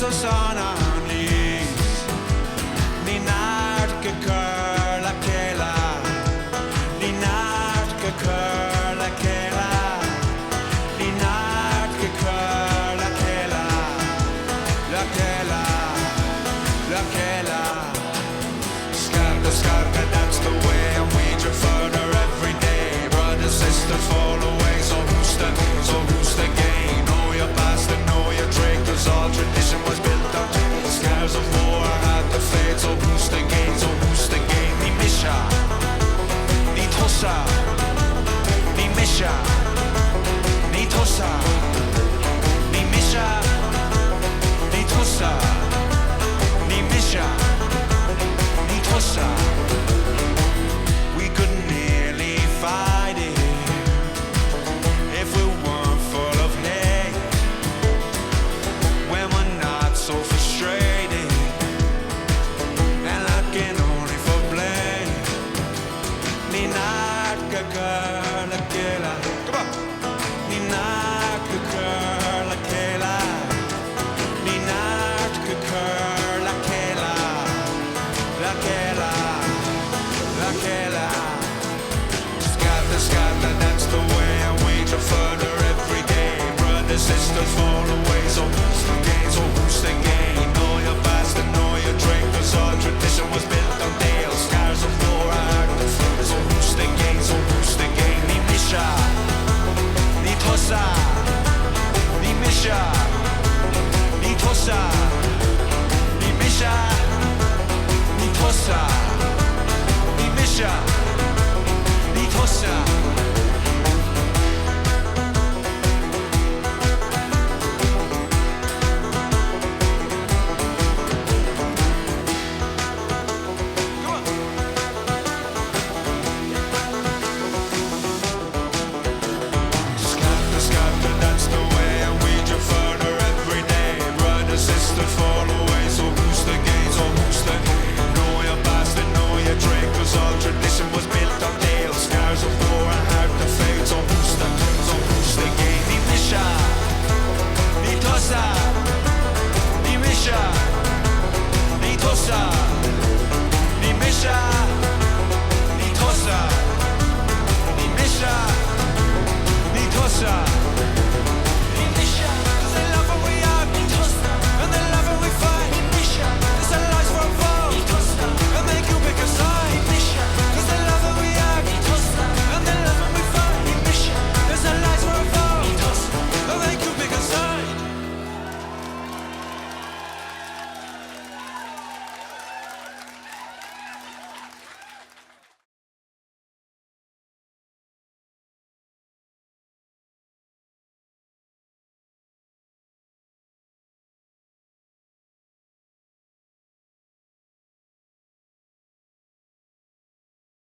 us on our knees. Ní náart go cur le céile, ní náart go cur le céile, ní náart go cur le céile, le céile, le céile. Scartha, Scartha, that's the way, and we drift further every day. Brothers, sisters fall away, so who's the gain? Know your past and know your trick, 'cause all tradition was built on scars of war had to fade. So who's the gain? So who's the gain? Ní misha, ní tosa, ní misha, ní tosa, ní misha, ní tosa, ní misha, ní tosa. We could nearly fight it if we weren't full of hate, when we're not so frustrated and looking only for blame. Ní náart go cur le céile, come on. Ní náart go cur le céile, ní náart go cur le céile, le céile, le céile. Scartha, Scartha, that's the way, and we drift further every day. Brothers, sisters fall away, so who's the gain? So who's the gain?